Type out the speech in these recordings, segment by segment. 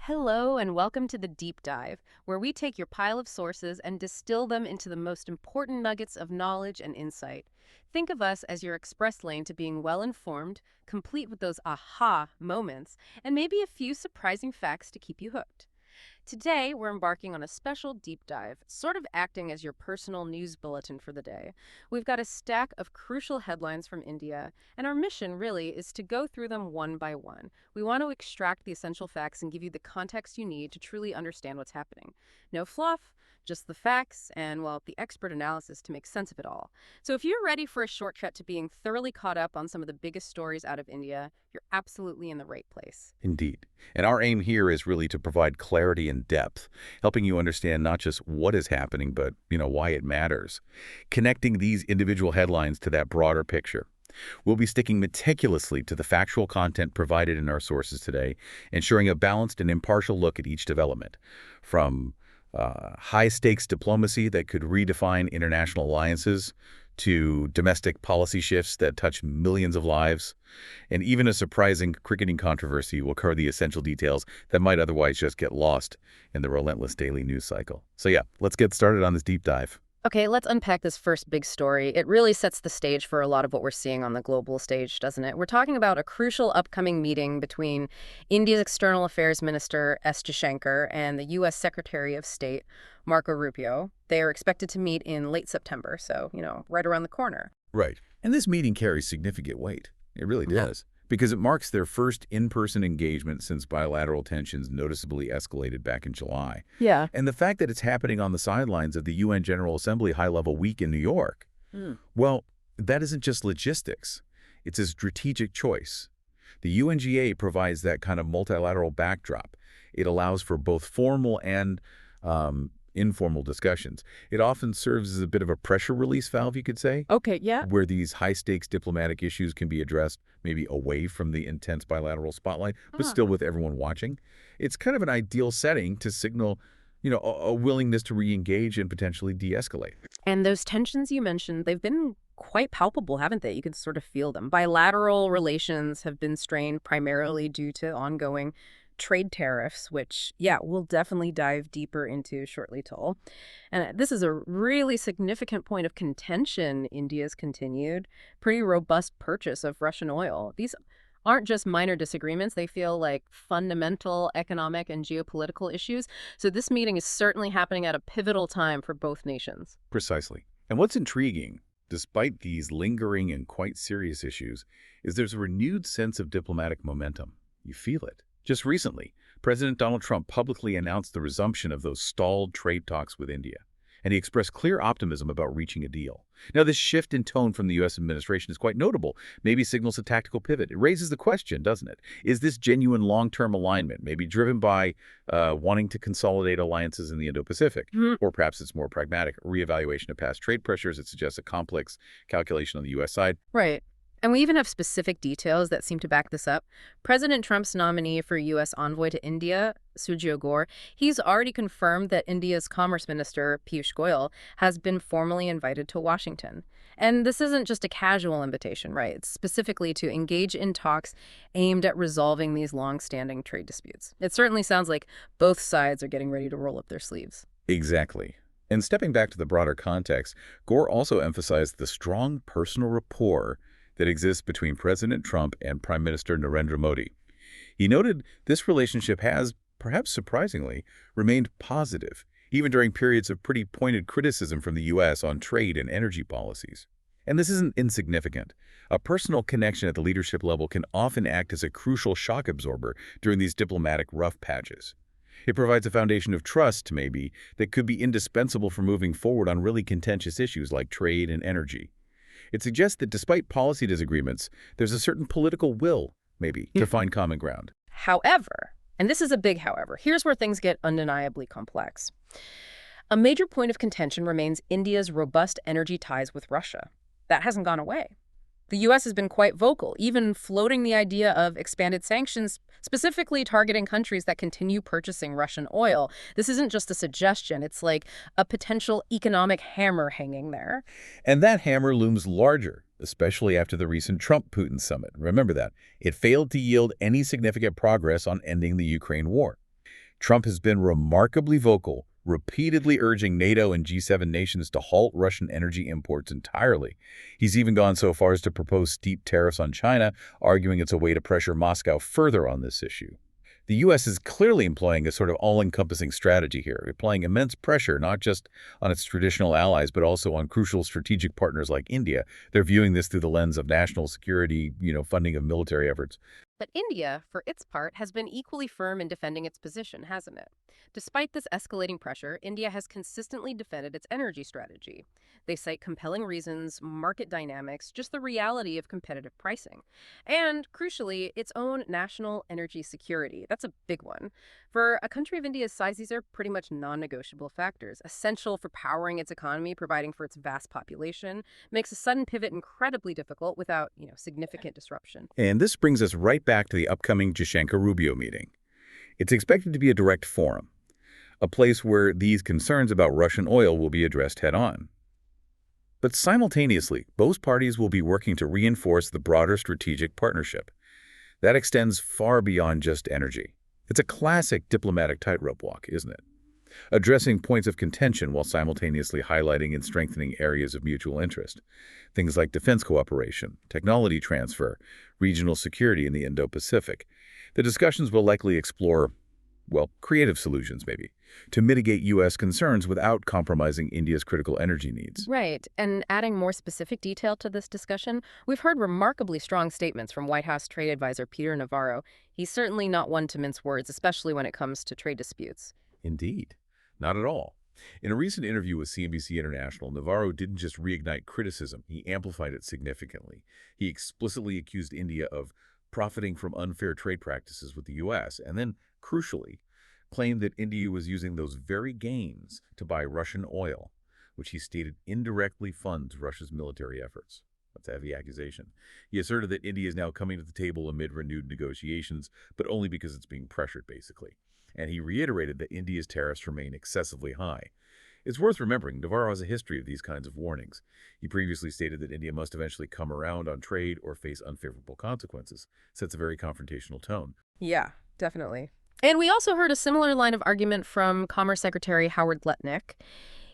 Hello, and welcome to the Deep Dive, where we take your pile of sources and distill them into the most important nuggets of knowledge and insight. Think of us as your express lane to being well informed, complete with those aha moments, and maybe a few surprising facts to keep you hooked. Today, we're embarking on a special deep dive, sort of acting as your personal news bulletin for the day. We've got a stack of crucial headlines from India, and our mission really is to go through them one by one. We want to extract the essential facts and give you the context you need to truly understand what's happening. No fluff, just the facts and, well, the expert analysis to make sense of it all. So if you're ready for a shortcut to being thoroughly caught up on some of the biggest stories out of India, you're absolutely in the right place. Indeed. And our aim here is really to provide clarity and depth, helping you understand not just what is happening, but, why it matters. Connecting these individual headlines to that broader picture. We'll be sticking meticulously to the factual content provided in our sources today, ensuring a balanced and impartial look at each development, from high-stakes diplomacy that could redefine international alliances to domestic policy shifts that touch millions of lives, and even a surprising cricketing controversy will cover the essential details that might otherwise just get lost in the relentless daily news cycle. So yeah, let's get started on this deep dive. Okay, let's unpack this first big story. It really sets the stage for a lot of what we're seeing on the global stage, doesn't it? We're talking about a crucial upcoming meeting between India's External Affairs Minister S. Jaishankar and the U.S. Secretary of State Marco Rubio. They are expected to meet in late September, so, right around the corner. Right. And this meeting carries significant weight. It really does. Because it marks their first in-person engagement since bilateral tensions noticeably escalated back in July. Yeah. And the fact that it's happening on the sidelines of the UN General Assembly high-level week in New York, well, that isn't just logistics. It's a strategic choice. The UNGA provides that kind of multilateral backdrop. It allows for both formal and informal discussions. It often serves as a bit of a pressure release valve, you could say. Okay, yeah. Where these high-stakes diplomatic issues can be addressed maybe away from the intense bilateral spotlight, but still with everyone watching. It's kind of an ideal setting to signal, a willingness to re-engage and potentially de-escalate. And those tensions you mentioned, they've been quite palpable, haven't they? You can sort of feel them. Bilateral relations have been strained primarily due to ongoing trade tariffs, which, yeah, we'll definitely dive deeper into shortly, Toll. And this is a really significant point of contention. India's continued pretty robust purchase of Russian oil. These aren't just minor disagreements. They feel like fundamental economic and geopolitical issues. So this meeting is certainly happening at a pivotal time for both nations. Precisely. And what's intriguing, despite these lingering and quite serious issues, is there's a renewed sense of diplomatic momentum. You feel it. Just recently, President Donald Trump publicly announced the resumption of those stalled trade talks with India, and he expressed clear optimism about reaching a deal. Now, this shift in tone from the U.S. administration is quite notable, maybe signals a tactical pivot. It raises the question, doesn't it? Is this genuine long-term alignment, maybe driven by wanting to consolidate alliances in the Indo-Pacific? Or perhaps it's more pragmatic, a reevaluation of past trade pressures. It suggests a complex calculation on the U.S. side. Right. And we even have specific details that seem to back this up. President Trump's nominee for U.S. envoy to India, Sujit Gore, he's already confirmed that India's Commerce Minister, Piyush Goyal, has been formally invited to Washington. And this isn't just a casual invitation, right? It's specifically to engage in talks aimed at resolving these long-standing trade disputes. It certainly sounds like both sides are getting ready to roll up their sleeves. Exactly. And stepping back to the broader context, Gore also emphasized the strong personal rapport that exists between President Trump and Prime Minister Narendra Modi. He noted this relationship has, perhaps surprisingly, remained positive, even during periods of pretty pointed criticism from the U.S. on trade and energy policies. And this isn't insignificant. A personal connection at the leadership level can often act as a crucial shock absorber during these diplomatic rough patches. It provides a foundation of trust, maybe, that could be indispensable for moving forward on really contentious issues like trade and energy. It suggests that despite policy disagreements, there's a certain political will, maybe, to find common ground. However, and this is a big however, here's where things get undeniably complex. A major point of contention remains India's robust energy ties with Russia. That hasn't gone away. The U.S. has been quite vocal, even floating the idea of expanded sanctions, specifically targeting countries that continue purchasing Russian oil. This isn't just a suggestion. It's like a potential economic hammer hanging there. And that hammer looms larger, especially after the recent Trump-Putin summit. Remember that. It failed to yield any significant progress on ending the Ukraine war. Trump has been remarkably vocal, repeatedly urging NATO and G7 nations to halt Russian energy imports entirely. He's even gone so far as to propose steep tariffs on China, arguing it's a way to pressure Moscow further on this issue. The U.S. is clearly employing a sort of all-encompassing strategy here, applying immense pressure not just on its traditional allies, but also on crucial strategic partners like India. They're viewing this through the lens of national security, funding of military efforts. But India, for its part, has been equally firm in defending its position, hasn't it? Despite this escalating pressure, India has consistently defended its energy strategy. They cite compelling reasons, market dynamics, just the reality of competitive pricing. And, crucially, its own national energy security. That's a big one. For a country of India's size, these are pretty much non-negotiable factors, essential for powering its economy, providing for its vast population, makes a sudden pivot incredibly difficult without, significant disruption. And this brings us right back to the upcoming Jaishankar-Rubio meeting. It's expected to be a direct forum, a place where these concerns about Russian oil will be addressed head-on. But simultaneously, both parties will be working to reinforce the broader strategic partnership. That extends far beyond just energy. It's a classic diplomatic tightrope walk, isn't it? Addressing points of contention while simultaneously highlighting and strengthening areas of mutual interest. Things like defense cooperation, technology transfer, regional security in the Indo-Pacific. The discussions will likely explore, creative solutions maybe, to mitigate U.S. concerns without compromising India's critical energy needs. Right. And adding more specific detail to this discussion, we've heard remarkably strong statements from White House Trade Advisor Peter Navarro. He's certainly not one to mince words, especially when it comes to trade disputes. Indeed. Not at all. In a recent interview with CNBC International, Navarro didn't just reignite criticism, he amplified it significantly. He explicitly accused India of profiting from unfair trade practices with the U.S., and then, crucially, claimed that India was using those very gains to buy Russian oil, which he stated indirectly funds Russia's military efforts. That's a heavy accusation. He asserted that India is now coming to the table amid renewed negotiations, but only because it's being pressured, basically. And he reiterated that India's tariffs remain excessively high. It's worth remembering, Navarro has a history of these kinds of warnings. He previously stated that India must eventually come around on trade or face unfavorable consequences. Sets a very confrontational tone. Yeah, definitely. And we also heard a similar line of argument from Commerce Secretary Howard Lutnick.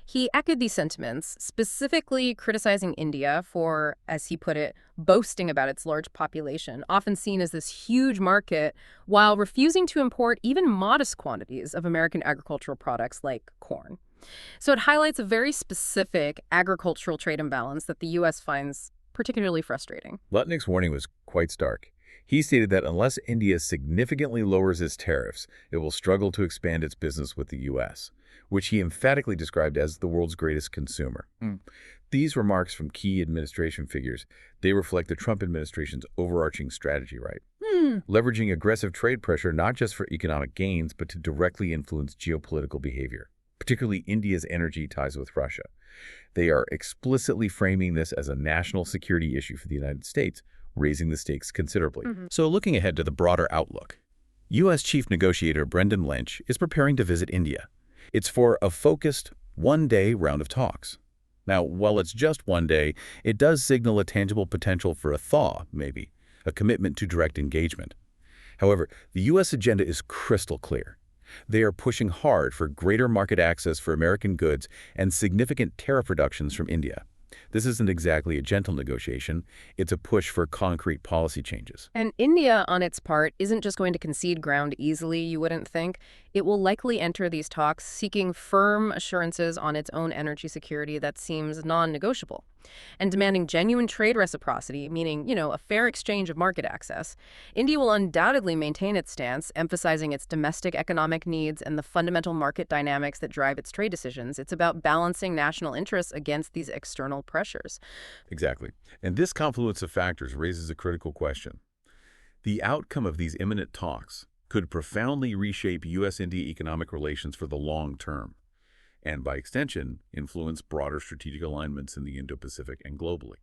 He echoed these sentiments, specifically criticizing India for, as he put it, boasting about its large population, often seen as this huge market, while refusing to import even modest quantities of American agricultural products like corn. So it highlights a very specific agricultural trade imbalance that the U.S. finds particularly frustrating. Lutnick's warning was quite stark. He stated that unless India significantly lowers its tariffs, it will struggle to expand its business with the U.S., which he emphatically described as the world's greatest consumer. These remarks from key administration figures, they reflect the Trump administration's overarching strategy, right? Leveraging aggressive trade pressure not just for economic gains, but to directly influence geopolitical behavior, particularly India's energy ties with Russia. They are explicitly framing this as a national security issue for the United States, raising the stakes considerably. So looking ahead to the broader outlook, U.S. Chief Negotiator Brendan Lynch is preparing to visit India. It's for a focused, one-day round of talks. Now, while it's just one day, it does signal a tangible potential for a thaw, maybe, a commitment to direct engagement. However, the U.S. agenda is crystal clear. They are pushing hard for greater market access for American goods and significant tariff reductions from India. This isn't exactly a gentle negotiation. It's a push for concrete policy changes. And India, on its part, isn't just going to concede ground easily, you wouldn't think. It will likely enter these talks seeking firm assurances on its own energy security that seems non-negotiable, and demanding genuine trade reciprocity, meaning, a fair exchange of market access. India will undoubtedly maintain its stance, emphasizing its domestic economic needs and the fundamental market dynamics that drive its trade decisions. It's about balancing national interests against these external pressures. Exactly. And this confluence of factors raises a critical question. The outcome of these imminent talks could profoundly reshape U.S.-India economic relations for the long term, and by extension, influence broader strategic alignments in the Indo-Pacific and globally.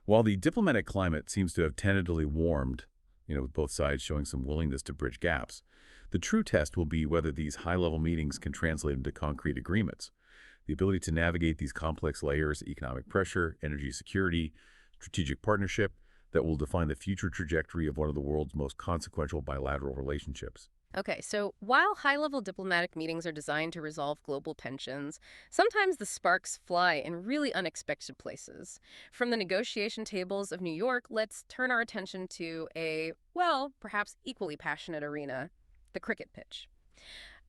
While the diplomatic climate seems to have tentatively warmed, with both sides showing some willingness to bridge gaps, the true test will be whether these high-level meetings can translate into concrete agreements. The ability to navigate these complex layers, economic pressure, energy security, strategic partnership, that will define the future trajectory of one of the world's most consequential bilateral relationships. Okay, so while high-level diplomatic meetings are designed to resolve global tensions, sometimes the sparks fly in really unexpected places. From the negotiation tables of New York, let's turn our attention to a, well, perhaps equally passionate arena, the cricket pitch.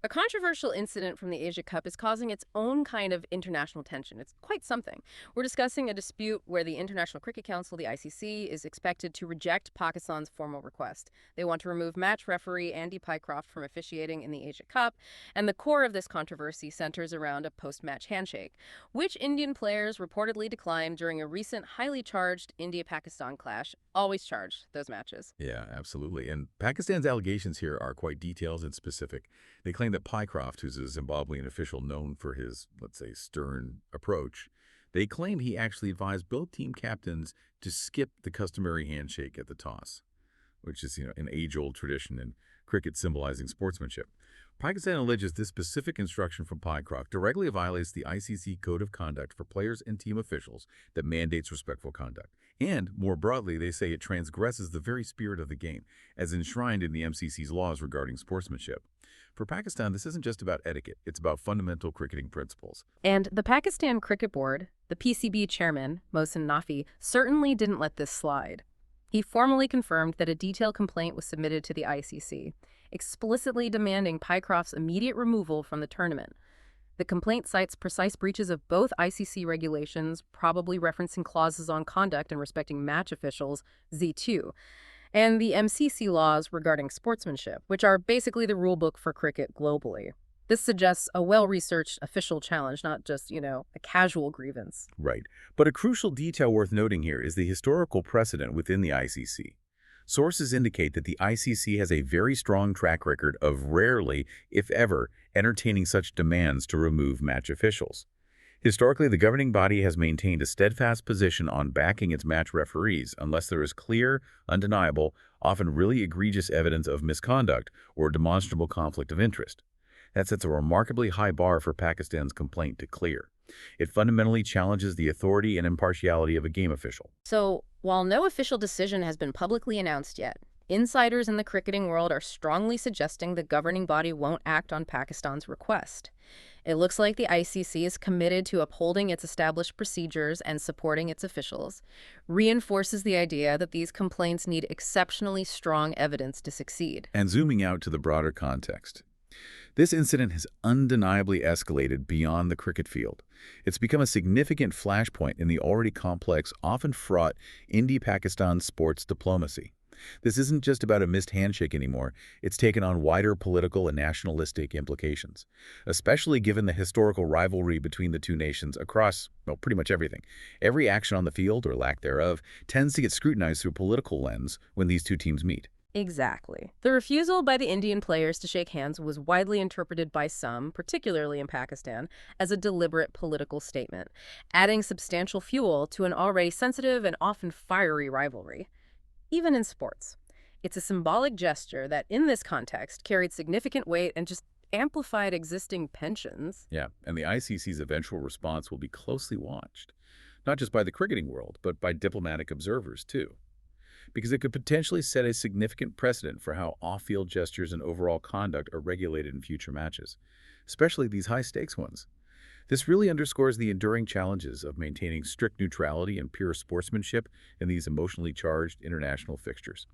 A controversial incident from the Asia Cup is causing its own kind of international tension. It's quite something. We're discussing a dispute where the International Cricket Council, the ICC, is expected to reject Pakistan's formal request. They want to remove match referee Andy Pycroft from officiating in the Asia Cup, and the core of this controversy centers around a post-match handshake, which Indian players reportedly declined during a recent highly charged India-Pakistan clash. Always charged, those matches. Yeah, absolutely. And Pakistan's allegations here are quite detailed and specific. They claim that Pycroft, who's a Zimbabwean official known for his, let's say, stern approach, they claim he actually advised both team captains to skip the customary handshake at the toss, which is, an age-old tradition in cricket symbolizing sportsmanship. Pakistan alleges this specific instruction from Pycroft directly violates the ICC Code of Conduct for players and team officials that mandates respectful conduct. And, more broadly, they say it transgresses the very spirit of the game, as enshrined in the MCC's laws regarding sportsmanship. For Pakistan, this isn't just about etiquette, it's about fundamental cricketing principles. And the Pakistan Cricket Board, the PCB chairman, Mohsin Nafi, certainly didn't let this slide. He formally confirmed that a detailed complaint was submitted to the ICC, explicitly demanding Pycroft's immediate removal from the tournament. The complaint cites precise breaches of both ICC regulations, probably referencing clauses on conduct and respecting match officials, Z2, and the MCC laws regarding sportsmanship, which are basically the rulebook for cricket globally. This suggests a well-researched official challenge, not just, a casual grievance. Right. But a crucial detail worth noting here is the historical precedent within the ICC. Sources indicate that the ICC has a very strong track record of rarely, if ever, entertaining such demands to remove match officials. Historically, the governing body has maintained a steadfast position on backing its match referees unless there is clear, undeniable, often really egregious evidence of misconduct or demonstrable conflict of interest. That sets a remarkably high bar for Pakistan's complaint to clear. It fundamentally challenges the authority and impartiality of a game official. So, while no official decision has been publicly announced yet, insiders in the cricketing world are strongly suggesting the governing body won't act on Pakistan's request. It looks like the ICC is committed to upholding its established procedures and supporting its officials, reinforces the idea that these complaints need exceptionally strong evidence to succeed. And zooming out to the broader context, this incident has undeniably escalated beyond the cricket field. It's become a significant flashpoint in the already complex, often fraught, India-Pakistan sports diplomacy. This isn't just about a missed handshake anymore. It's taken on wider political and nationalistic implications, especially given the historical rivalry between the two nations across, well, pretty much everything. Every action on the field, or lack thereof, tends to get scrutinized through a political lens when these two teams meet. Exactly. The refusal by the Indian players to shake hands was widely interpreted by some, particularly in Pakistan, as a deliberate political statement, adding substantial fuel to an already sensitive and often fiery rivalry. Even in sports, it's a symbolic gesture that, in this context, carried significant weight and just amplified existing tensions. Yeah, and the ICC's eventual response will be closely watched, not just by the cricketing world, but by diplomatic observers, too, because it could potentially set a significant precedent for how off-field gestures and overall conduct are regulated in future matches, especially these high-stakes ones. This really underscores the enduring challenges of maintaining strict neutrality and pure sportsmanship in these emotionally charged international fixtures.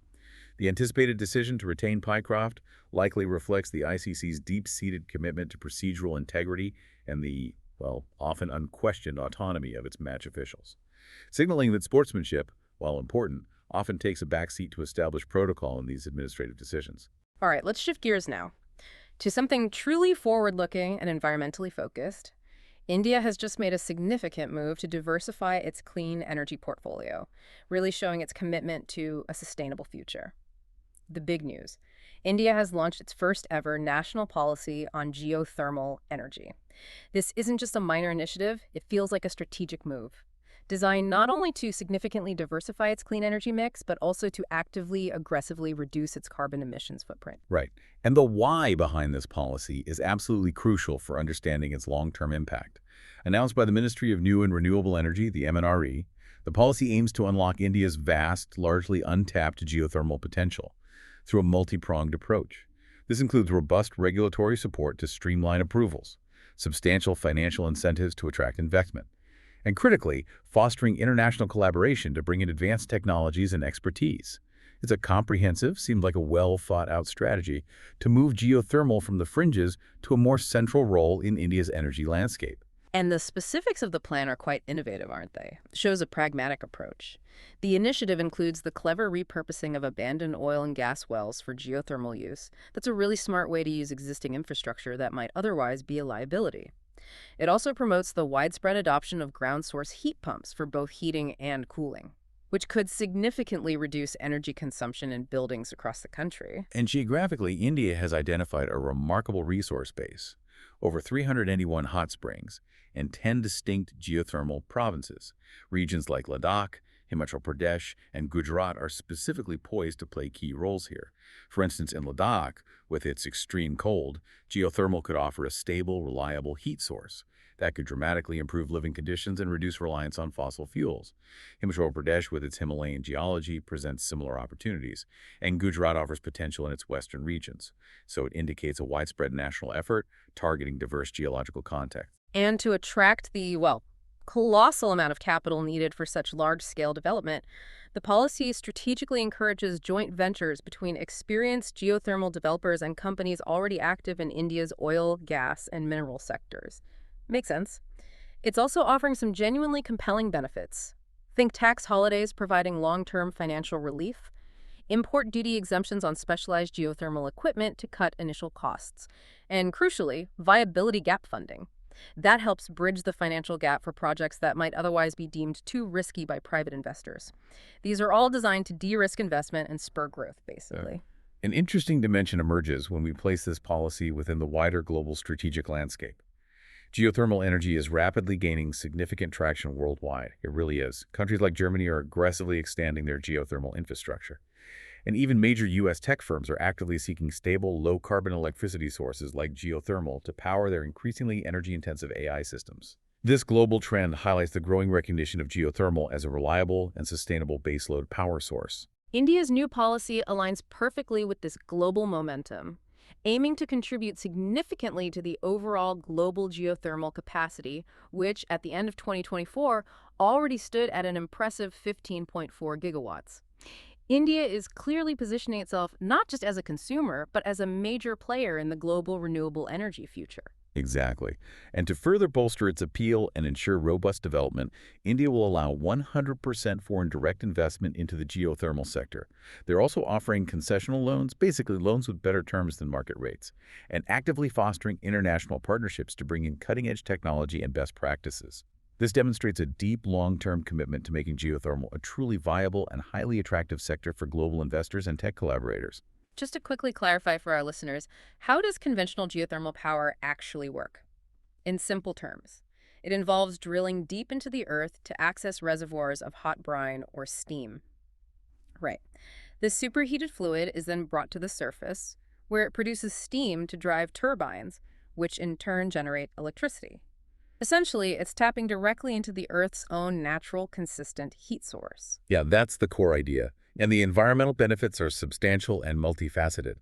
The anticipated decision to retain Pycroft likely reflects the ICC's deep-seated commitment to procedural integrity and the, well, often unquestioned autonomy of its match officials, signaling that sportsmanship, while important, often takes a backseat to established protocol in these administrative decisions. All right, let's shift gears now to something truly forward-looking and environmentally focused. India has just made a significant move to diversify its clean energy portfolio, really showing its commitment to a sustainable future. The big news: India has launched its first ever national policy on geothermal energy. This isn't just a minor initiative, it feels like a strategic move, designed not only to significantly diversify its clean energy mix, but also to actively, aggressively reduce its carbon emissions footprint. Right. And the why behind this policy is absolutely crucial for understanding its long-term impact. Announced by the Ministry of New and Renewable Energy, the MNRE, the policy aims to unlock India's vast, largely untapped geothermal potential through a multi-pronged approach. This includes robust regulatory support to streamline approvals, substantial financial incentives to attract investment, and critically, fostering international collaboration to bring in advanced technologies and expertise. It's a comprehensive, seems like a well-thought-out strategy to move geothermal from the fringes to a more central role in India's energy landscape. And the specifics of the plan are quite innovative, aren't they? Shows a pragmatic approach. The initiative includes the clever repurposing of abandoned oil and gas wells for geothermal use. That's a really smart way to use existing infrastructure that might otherwise be a liability. It also promotes the widespread adoption of ground source heat pumps for both heating and cooling, which could significantly reduce energy consumption in buildings across the country. And geographically, India has identified a remarkable resource base, over 381 hot springs, and 10 distinct geothermal provinces. Regions like Ladakh, Himachal Pradesh, and Gujarat are specifically poised to play key roles here. For instance, in Ladakh, with its extreme cold, geothermal could offer a stable, reliable heat source that could dramatically improve living conditions and reduce reliance on fossil fuels. Himachal Pradesh, with its Himalayan geology, presents similar opportunities, and Gujarat offers potential in its western regions. So it indicates a widespread national effort targeting diverse geological contexts. And to attract the, well, colossal amount of capital needed for such large-scale development, the policy strategically encourages joint ventures between experienced geothermal developers and companies already active in India's oil, gas, and mineral sectors. Makes sense. It's also offering some genuinely compelling benefits. Think tax holidays providing long-term financial relief, import duty exemptions on specialized geothermal equipment to cut initial costs, and crucially, viability gap funding. That helps bridge the financial gap for projects that might otherwise be deemed too risky by private investors. These are all designed to de-risk investment and spur growth, basically. An interesting dimension emerges when we place this policy within the wider global strategic landscape. Geothermal energy is rapidly gaining significant traction worldwide. It really is. Countries like Germany are aggressively expanding their geothermal infrastructure. And even major U.S. tech firms are actively seeking stable, low-carbon electricity sources like geothermal to power their increasingly energy-intensive AI systems. This global trend highlights the growing recognition of geothermal as a reliable and sustainable baseload power source. India's new policy aligns perfectly with this global momentum, aiming to contribute significantly to the overall global geothermal capacity, which, at the end of 2024, already stood at an impressive 15.4 gigawatts. India is clearly positioning itself not just as a consumer, but as a major player in the global renewable energy future. Exactly. And to further bolster its appeal and ensure robust development, India will allow 100% foreign direct investment into the geothermal sector. They're also offering concessional loans, basically loans with better terms than market rates, and actively fostering international partnerships to bring in cutting-edge technology and best practices. This demonstrates a deep, long-term commitment to making geothermal a truly viable and highly attractive sector for global investors and tech collaborators. Just to quickly clarify for our listeners, how does conventional geothermal power actually work? In simple terms, it involves drilling deep into the earth to access reservoirs of hot brine or steam. Right. This superheated fluid is then brought to the surface, where it produces steam to drive turbines, which in turn generate electricity. Essentially, it's tapping directly into the Earth's own natural, consistent heat source. Yeah, that's the core idea. And the environmental benefits are substantial and multifaceted.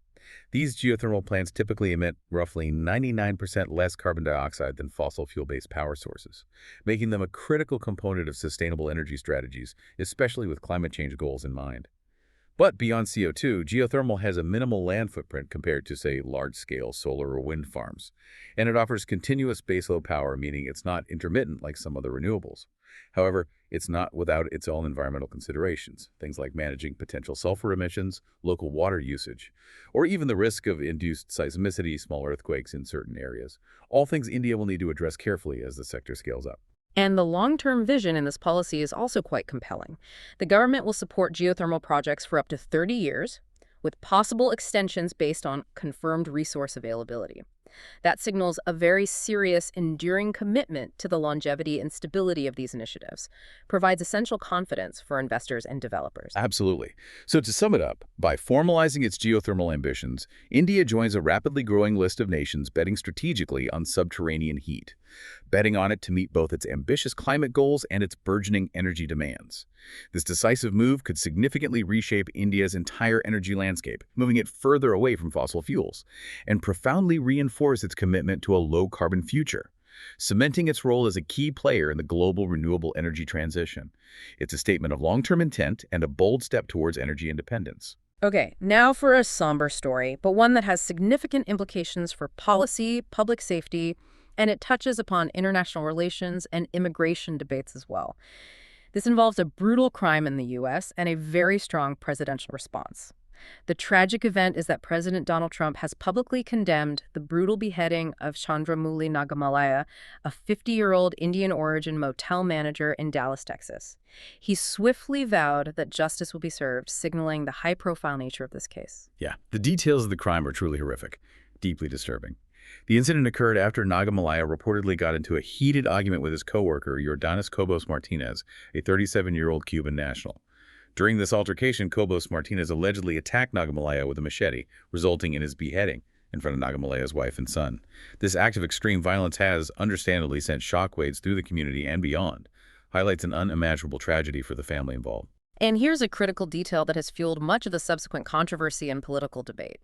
These geothermal plants typically emit roughly 99% less carbon dioxide than fossil fuel-based power sources, making them a critical component of sustainable energy strategies, especially with climate change goals in mind. But beyond CO2, geothermal has a minimal land footprint compared to, say, large-scale solar or wind farms. And it offers continuous baseload power, meaning it's not intermittent like some other renewables. However, it's not without its own environmental considerations, things like managing potential sulfur emissions, local water usage, or even the risk of induced seismicity, small earthquakes in certain areas. All things India will need to address carefully as the sector scales up. And the long-term vision in this policy is also quite compelling. The government will support geothermal projects for up to 30 years, with possible extensions based on confirmed resource availability. That signals a very serious, enduring commitment to the longevity and stability of these initiatives, provides essential confidence for investors and developers. Absolutely. So to sum it up, by formalizing its geothermal ambitions, India joins a rapidly growing list of nations betting strategically on subterranean heat, betting on it to meet both its ambitious climate goals and its burgeoning energy demands. This decisive move could significantly reshape India's entire energy landscape, moving it further away from fossil fuels, and profoundly reinforce its commitment to a low-carbon future, cementing its role as a key player in the global renewable energy transition. It's a statement of long-term intent and a bold step towards energy independence. Okay, now for a somber story, but one that has significant implications for policy, public safety, and it touches upon international relations and immigration debates as well. This involves a brutal crime in the U.S. and a very strong presidential response. The tragic event is that President Donald Trump has publicly condemned the brutal beheading of Chandramouli Nagamalaya, a 50-year-old Indian-origin motel manager in Dallas, Texas. He swiftly vowed that justice will be served, signaling the high-profile nature of this case. Yeah, the details of the crime are truly horrific, deeply disturbing. The incident occurred after Nagamalaya reportedly got into a heated argument with his coworker, Yordanis Cobos Martinez, a 37-year-old Cuban national. During this altercation, Cobos Martinez allegedly attacked Nagamalaya with a machete, resulting in his beheading in front of Nagamalaya's wife and son. This act of extreme violence has, understandably, sent shockwaves through the community and beyond, highlights an unimaginable tragedy for the family involved. And here's a critical detail that has fueled much of the subsequent controversy and political debate.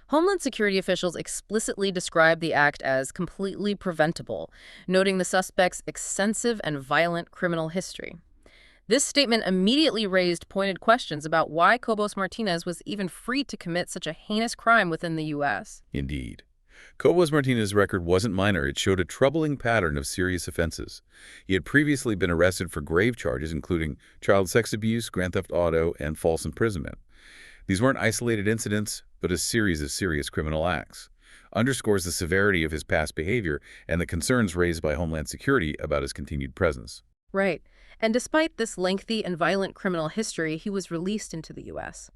Homeland Security officials explicitly described the act as completely preventable, noting the suspect's extensive and violent criminal history. This statement immediately raised pointed questions about why Cobos Martinez was even free to commit such a heinous crime within the U.S. Indeed. Cobos Martinez's record wasn't minor. It showed a troubling pattern of serious offenses. He had previously been arrested for grave charges, including child sex abuse, grand theft auto, and false imprisonment. These weren't isolated incidents, but a series of serious criminal acts. Underscores the severity of his past behavior and the concerns raised by Homeland Security about his continued presence. Right. And despite this lengthy and violent criminal history, he was released into the U.S.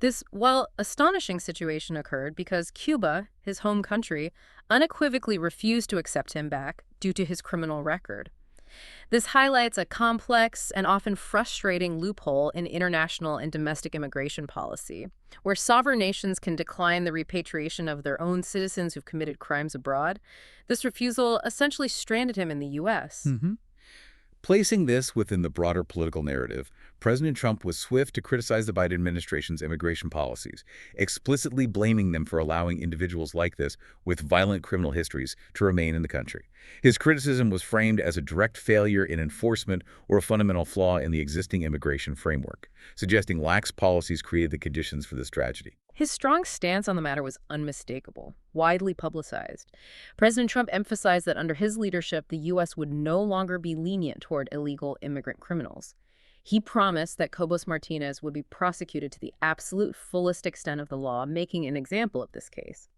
This, while astonishing situation occurred because Cuba, his home country, unequivocally refused to accept him back due to his criminal record. This highlights a complex and often frustrating loophole in international and domestic immigration policy, where sovereign nations can decline the repatriation of their own citizens who've committed crimes abroad. This refusal essentially stranded him in the U.S. Placing this within the broader political narrative, President Trump was swift to criticize the Biden administration's immigration policies, explicitly blaming them for allowing individuals like this with violent criminal histories to remain in the country. His criticism was framed as a direct failure in enforcement or a fundamental flaw in the existing immigration framework, suggesting lax policies created the conditions for this tragedy. His strong stance on the matter was unmistakable, widely publicized. President Trump emphasized that under his leadership, the U.S. would no longer be lenient toward illegal immigrant criminals. He promised that Cobos Martinez would be prosecuted to the absolute fullest extent of the law, making an example of this case.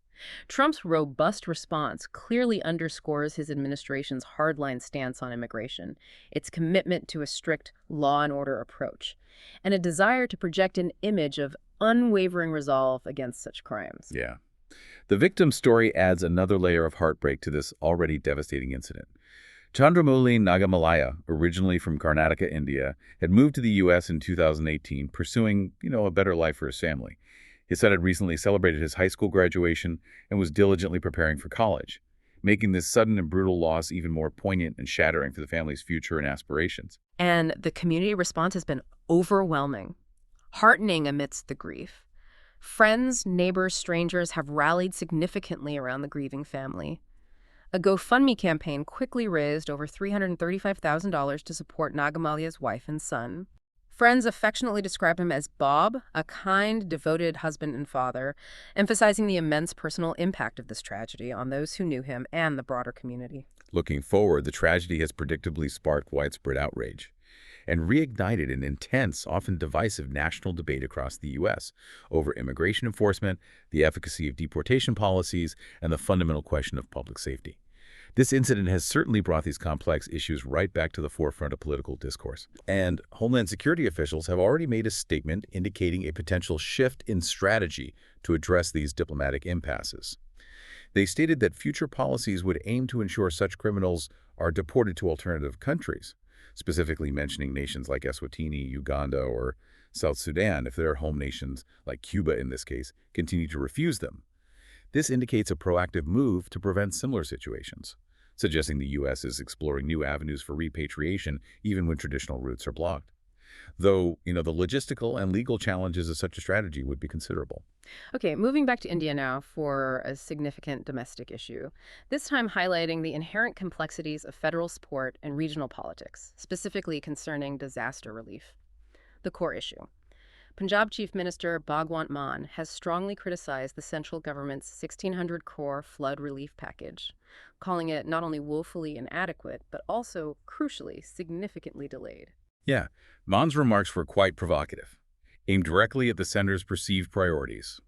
Trump's robust response clearly underscores his administration's hardline stance on immigration, its commitment to a strict law and order approach, and a desire to project an image of unwavering resolve against such crimes. Yeah. The victim's story adds another layer of heartbreak to this already devastating incident. Chandramouli Nagamalaya, originally from Karnataka, India, had moved to the U.S. in 2018, pursuing, a better life for his family. His son had recently celebrated his high school graduation and was diligently preparing for college, making this sudden and brutal loss even more poignant and shattering for the family's future and aspirations. And the community response has been overwhelming, heartening amidst the grief. Friends, neighbors, strangers have rallied significantly around the grieving family. A GoFundMe campaign quickly raised over $335,000 to support Nagamalia's wife and son. Friends affectionately describe him as Bob, a kind, devoted husband and father, emphasizing the immense personal impact of this tragedy on those who knew him and the broader community. Looking forward, the tragedy has predictably sparked widespread outrage and reignited an intense, often divisive national debate across the U.S. over immigration enforcement, the efficacy of deportation policies, and the fundamental question of public safety. This incident has certainly brought these complex issues right back to the forefront of political discourse. And Homeland Security officials have already made a statement indicating a potential shift in strategy to address these diplomatic impasses. They stated that future policies would aim to ensure such criminals are deported to alternative countries, specifically mentioning nations like Eswatini, Uganda, or South Sudan if their home nations, like Cuba in this case, continue to refuse them. This indicates a proactive move to prevent similar situations, suggesting the U.S. is exploring new avenues for repatriation even when traditional routes are blocked. Though, the logistical and legal challenges of such a strategy would be considerable. Okay, moving back to India now for a significant domestic issue, this time highlighting the inherent complexities of federal support and regional politics, specifically concerning disaster relief. The core issue. Punjab Chief Minister Bhagwant Mann has strongly criticized the central government's 1,600 crore flood relief package, calling it not only woefully inadequate, but also, crucially, significantly delayed. Yeah, Mann's remarks were quite provocative, aimed directly at the center's perceived priorities.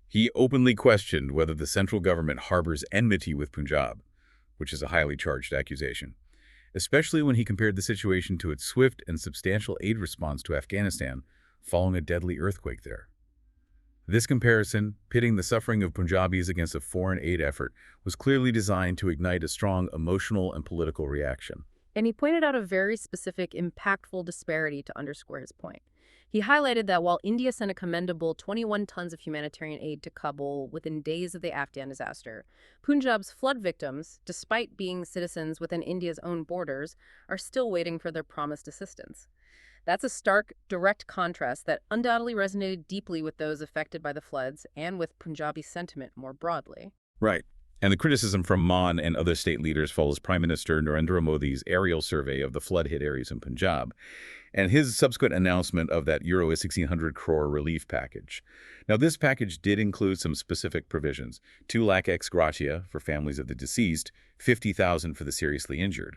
He openly questioned whether the central government harbors enmity with Punjab, which is a highly charged accusation, especially when he compared the situation to its swift and substantial aid response to Afghanistan following a deadly earthquake there. This comparison, pitting the suffering of Punjabis against a foreign aid effort, was clearly designed to ignite a strong emotional and political reaction. And he pointed out a very specific, impactful disparity to underscore his point. He highlighted that while India sent a commendable 21 tons of humanitarian aid to Kabul within days of the Afghan disaster, Punjab's flood victims, despite being citizens within India's own borders, are still waiting for their promised assistance. That's a stark, direct contrast that undoubtedly resonated deeply with those affected by the floods and with Punjabi sentiment more broadly. Right. And the criticism from Mann and other state leaders follows Prime Minister Narendra Modi's aerial survey of the flood-hit areas in Punjab and his subsequent announcement of that Euro 1,600 crore relief package. Now, this package did include some specific provisions: 2 lakh ex gratia for families of the deceased, 50,000 for the seriously injured.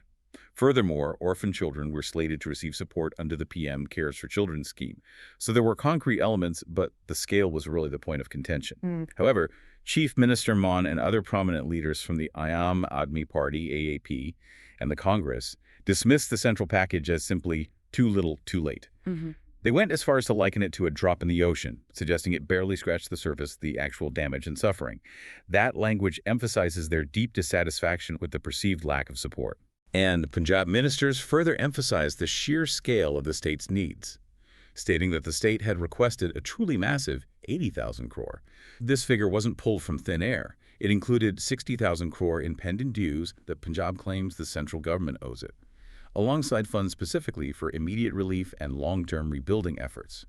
Furthermore, orphan children were slated to receive support under the PM Cares for Children scheme. So there were concrete elements, but the scale was really the point of contention. However, Chief Minister Mann and other prominent leaders from the Aam Aadmi Party, AAP, and the Congress dismissed the central package as simply too little, too late. They went as far as to liken it to a drop in the ocean, suggesting it barely scratched the surface of the actual damage and suffering. That language emphasizes their deep dissatisfaction with the perceived lack of support. And Punjab ministers further emphasized the sheer scale of the state's needs, stating that the state had requested a truly massive 80,000 crore. This figure wasn't pulled from thin air. It included 60,000 crore in pending dues that Punjab claims the central government owes it, alongside funds specifically for immediate relief and long-term rebuilding efforts.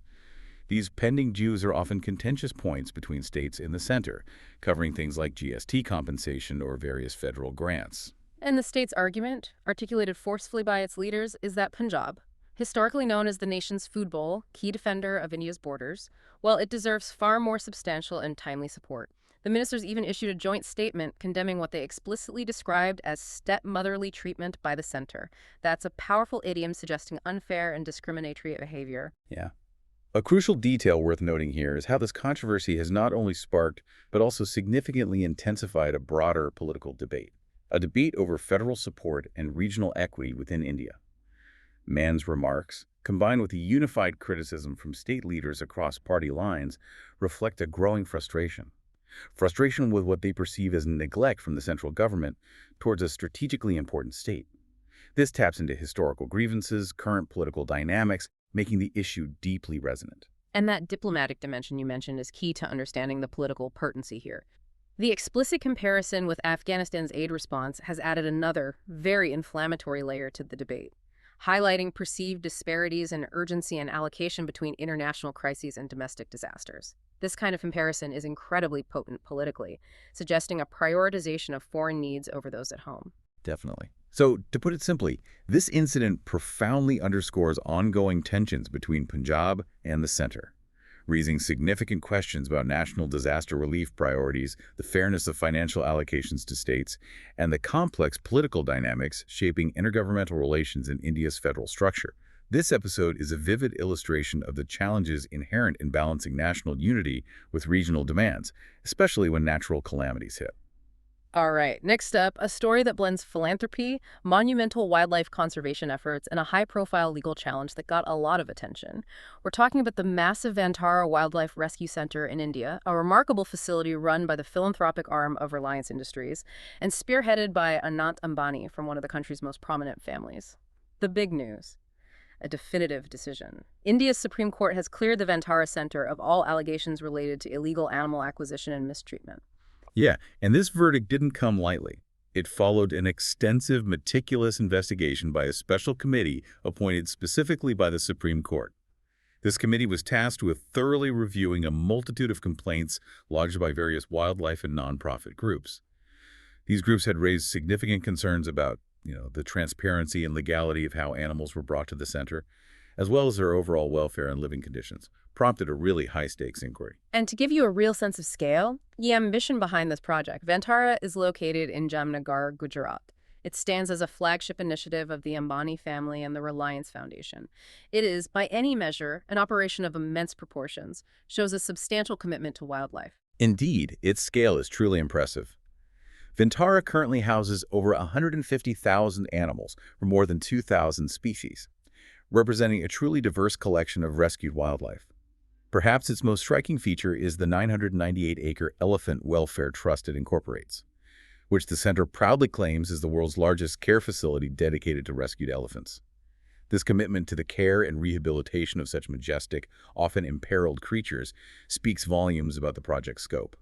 These pending dues are often contentious points between states in the center, covering things like GST compensation or various federal grants. And the state's argument, articulated forcefully by its leaders, is that Punjab, historically known as the nation's food bowl, key defender of India's borders, well, it deserves far more substantial and timely support. The ministers even issued a joint statement condemning what they explicitly described as stepmotherly treatment by the center. That's a powerful idiom suggesting unfair and discriminatory behavior. Yeah. A crucial detail worth noting here is how this controversy has not only sparked, but also significantly intensified a broader political debate. A debate over federal support and regional equity within India. Mann's remarks, combined with the unified criticism from state leaders across party lines, reflect a growing frustration. Frustration with what they perceive as neglect from the central government towards a strategically important state. This taps into historical grievances, current political dynamics, making the issue deeply resonant. And that diplomatic dimension you mentioned is key to understanding the political pertinency here. The explicit comparison with Afghanistan's aid response has added another, very inflammatory layer to the debate, highlighting perceived disparities in urgency and allocation between international crises and domestic disasters. This kind of comparison is incredibly potent politically, suggesting a prioritization of foreign needs over those at home. Definitely. So, to put it simply, this incident profoundly underscores ongoing tensions between Punjab and the center, raising significant questions about national disaster relief priorities, the fairness of financial allocations to states, and the complex political dynamics shaping intergovernmental relations in India's federal structure. This episode is a vivid illustration of the challenges inherent in balancing national unity with regional demands, especially when natural calamities hit. All right, next up, a story that blends philanthropy, monumental wildlife conservation efforts, and a high-profile legal challenge that got a lot of attention. We're talking about the massive Vantara Wildlife Rescue Center in India, a remarkable facility run by the philanthropic arm of Reliance Industries and spearheaded by Anant Ambani from one of the country's most prominent families. The big news. A definitive decision. India's Supreme Court has cleared the Vantara Center of all allegations related to illegal animal acquisition and mistreatment. Yeah, and this verdict didn't come lightly. It followed an extensive, meticulous investigation by a special committee appointed specifically by the Supreme Court. This committee was tasked with thoroughly reviewing a multitude of complaints lodged by various wildlife and nonprofit groups. These groups had raised significant concerns about, the transparency and legality of how animals were brought to the center, as well as their overall welfare and living conditions, prompted a really high-stakes inquiry. And to give you a real sense of scale, the ambition behind this project, Vantara is located in Jamnagar, Gujarat. It stands as a flagship initiative of the Ambani family and the Reliance Foundation. It is, by any measure, an operation of immense proportions, shows a substantial commitment to wildlife. Indeed, its scale is truly impressive. Vantara currently houses over 150,000 animals from more than 2,000 species, representing a truly diverse collection of rescued wildlife. Perhaps its most striking feature is the 998-acre Elephant Welfare Trust it incorporates, which the center proudly claims is the world's largest care facility dedicated to rescued elephants. This commitment to the care and rehabilitation of such majestic, often imperiled creatures speaks volumes about the project's scope.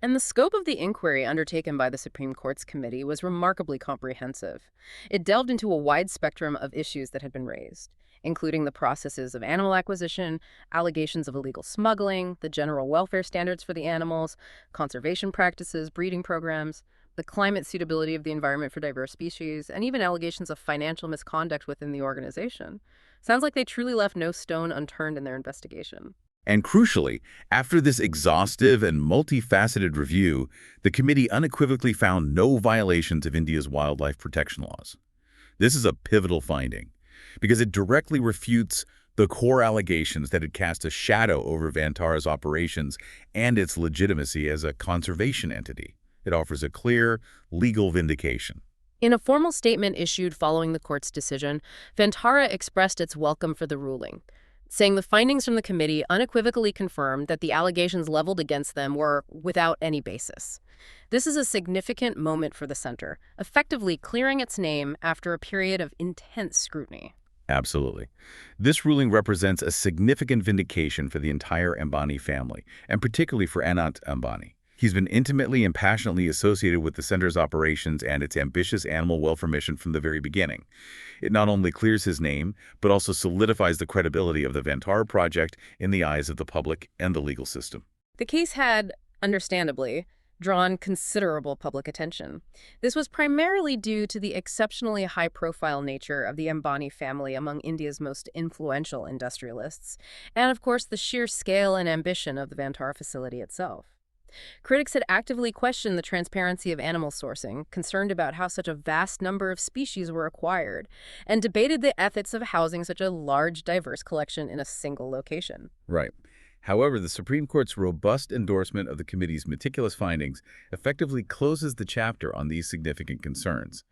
And the scope of the inquiry undertaken by the Supreme Court's committee was remarkably comprehensive. It delved into a wide spectrum of issues that had been raised, including the processes of animal acquisition, allegations of illegal smuggling, the general welfare standards for the animals, conservation practices, breeding programs, the climate suitability of the environment for diverse species, and even allegations of financial misconduct within the organization. Sounds like they truly left no stone unturned in their investigation. And crucially, after this exhaustive and multifaceted review, the committee unequivocally found no violations of India's wildlife protection laws. This is a pivotal finding, because it directly refutes the core allegations that had cast a shadow over Vantara's operations and its legitimacy as a conservation entity. It offers a clear, legal vindication. In a formal statement issued following the court's decision, Vantara expressed its welcome for the ruling, saying the findings from the committee unequivocally confirmed that the allegations leveled against them were without any basis. This is a significant moment for the center, effectively clearing its name after a period of intense scrutiny. Absolutely. This ruling represents a significant vindication for the entire Ambani family, and particularly for Anant Ambani. He's been intimately and passionately associated with the center's operations and its ambitious animal welfare mission from the very beginning. It not only clears his name, but also solidifies the credibility of the Vantara project in the eyes of the public and the legal system. The case had, understandably, drawn considerable public attention. This was primarily due to the exceptionally high-profile nature of the Ambani family among India's most influential industrialists, and of course the sheer scale and ambition of the Vantara facility itself. Critics had actively questioned the transparency of animal sourcing, concerned about how such a vast number of species were acquired, and debated the ethics of housing such a large, diverse collection in a single location. Right. However, the Supreme Court's robust endorsement of the committee's meticulous findings effectively closes the chapter on these significant concerns.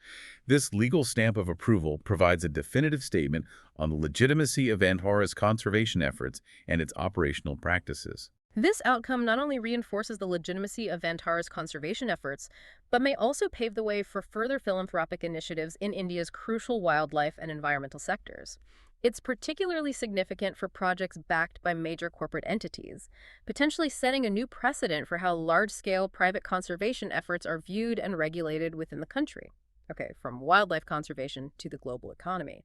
This legal stamp of approval provides a definitive statement on the legitimacy of Vantara's conservation efforts and its operational practices. This outcome not only reinforces the legitimacy of Vantara's conservation efforts, but may also pave the way for further philanthropic initiatives in India's crucial wildlife and environmental sectors. It's particularly significant for projects backed by major corporate entities, potentially setting a new precedent for how large-scale private conservation efforts are viewed and regulated within the country. Okay, from wildlife conservation to the global economy.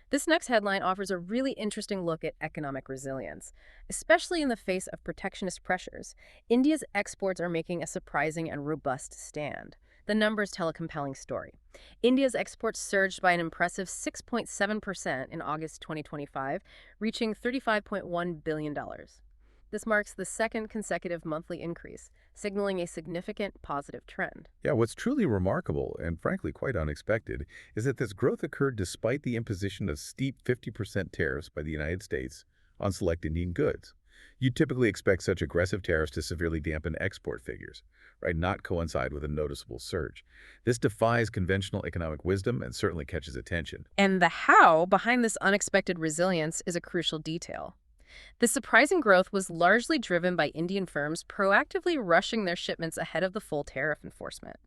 This next headline offers a really interesting look at economic resilience. Especially in the face of protectionist pressures, India's exports are making a surprising and robust stand. The numbers tell a compelling story. India's exports surged by an impressive 6.7% in August 2025, reaching $35.1 billion. This marks the second consecutive monthly increase, signaling a significant positive trend. Yeah, what's truly remarkable, and frankly quite unexpected, is that this growth occurred despite the imposition of steep 50% tariffs by the United States on select Indian goods. You'd typically expect such aggressive tariffs to severely dampen export figures. right, not coincide with a noticeable surge. This defies conventional economic wisdom and certainly catches attention. And the how behind this unexpected resilience is a crucial detail. The surprising growth was largely driven by Indian firms proactively rushing their shipments ahead of the full tariff enforcement.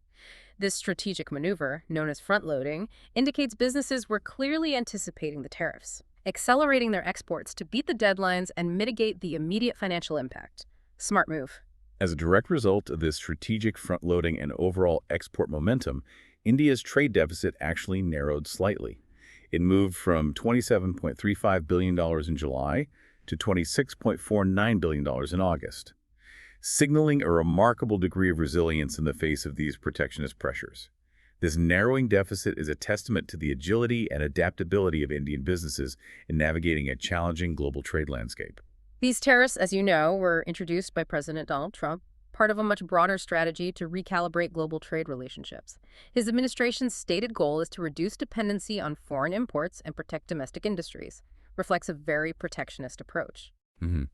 This strategic maneuver, known as front-loading, indicates businesses were clearly anticipating the tariffs, accelerating their exports to beat the deadlines and mitigate the immediate financial impact. Smart move. As a direct result of this strategic front-loading and overall export momentum, India's trade deficit actually narrowed slightly. It moved from $27.35 billion in July to $26.49 billion in August, signaling a remarkable degree of resilience in the face of these protectionist pressures. This narrowing deficit is a testament to the agility and adaptability of Indian businesses in navigating a challenging global trade landscape. These tariffs, as you know, were introduced by President Donald Trump, part of a much broader strategy to recalibrate global trade relationships. His administration's stated goal is to reduce dependency on foreign imports and protect domestic industries. Reflects a very protectionist approach. Mhm.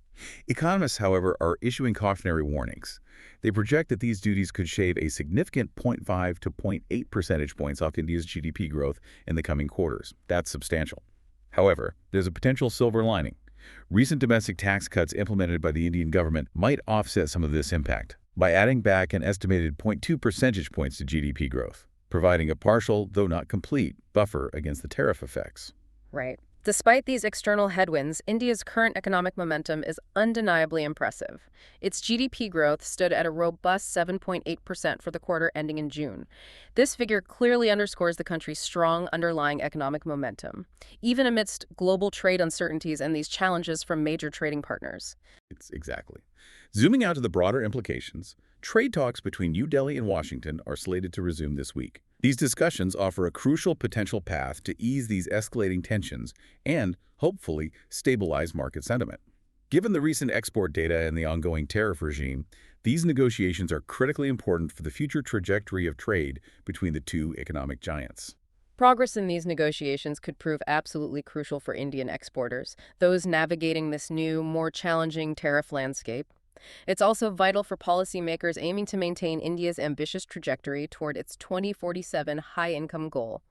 Economists, however, are issuing cautionary warnings. They project that these duties could shave a significant zero point 0.5 to zero point 0.8 percentage points off India's GDP growth in the coming quarters. That's substantial. However, there's a potential silver lining. Recent domestic tax cuts implemented by the Indian government might offset some of this impact by adding back an estimated zero point 0.2 percentage points to GDP growth, providing a partial, though not complete, buffer against the tariff effects. Right. Despite these external headwinds, India's current economic momentum is undeniably impressive. Its GDP growth stood at a robust 7.8% for the quarter ending in June. This figure clearly underscores the country's strong underlying economic momentum, even amidst global trade uncertainties and these challenges from major trading partners. Exactly. Zooming out to the broader implications, trade talks between New Delhi and Washington are slated to resume this week. These discussions offer a crucial potential path to ease these escalating tensions and, hopefully, stabilize market sentiment. Given the recent export data and the ongoing tariff regime, these negotiations are critically important for the future trajectory of trade between the two economic giants. Progress in these negotiations could prove absolutely crucial for Indian exporters, those navigating this new, more challenging tariff landscape. It's also vital for policymakers aiming to maintain India's ambitious trajectory toward its 2047 high-income goal,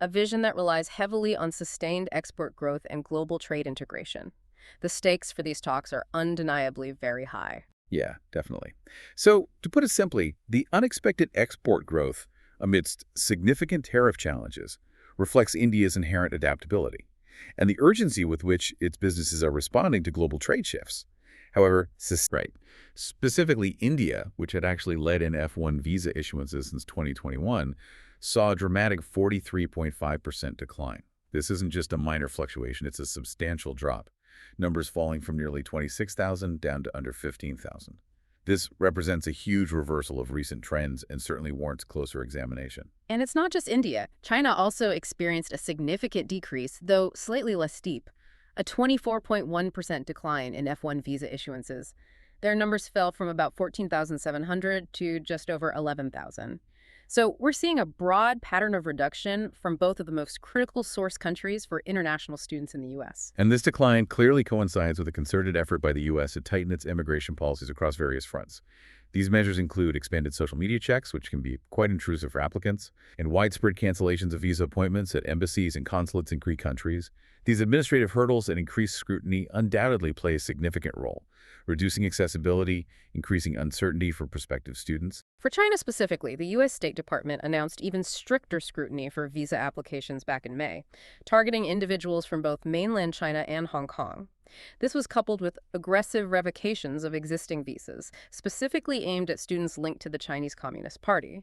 a vision that relies heavily on sustained export growth and global trade integration. The stakes for these talks are undeniably very high. Yeah, definitely. So, to put it simply, the unexpected export growth amidst significant tariff challenges reflects India's inherent adaptability and the urgency with which its businesses are responding to global trade shifts. However, specifically India, which had actually led in F1 visa issuances since 2021, saw a dramatic 43.5% decline. This isn't just a minor fluctuation, it's a substantial drop, numbers falling from nearly 26,000 down to under 15,000. This represents a huge reversal of recent trends and certainly warrants closer examination. And it's not just India. China also experienced a significant decrease, though slightly less steep, a 24.1% decline in F1 visa issuances. Their numbers fell from about 14,700 to just over 11,000. So we're seeing a broad pattern of reduction from both of the most critical source countries for international students in the U.S. And this decline clearly coincides with a concerted effort by the U.S. to tighten its immigration policies across various fronts. These measures include expanded social media checks, which can be quite intrusive for applicants, and widespread cancellations of visa appointments at embassies and consulates in Greek countries. These administrative hurdles and increased scrutiny undoubtedly play a significant role, reducing accessibility, increasing uncertainty for prospective students. For China specifically, the U.S. State Department announced even stricter scrutiny for visa applications back in May, targeting individuals from both mainland China and Hong Kong. This was coupled with aggressive revocations of existing visas, specifically aimed at students linked to the Chinese Communist Party,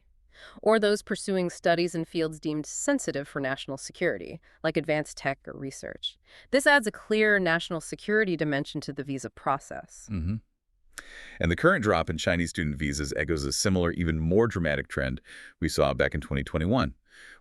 or those pursuing studies in fields deemed sensitive for national security, like advanced tech or research. This adds a clear national security dimension to the visa process. And the current drop in Chinese student visas echoes a similar, even more dramatic trend we saw back in 2021,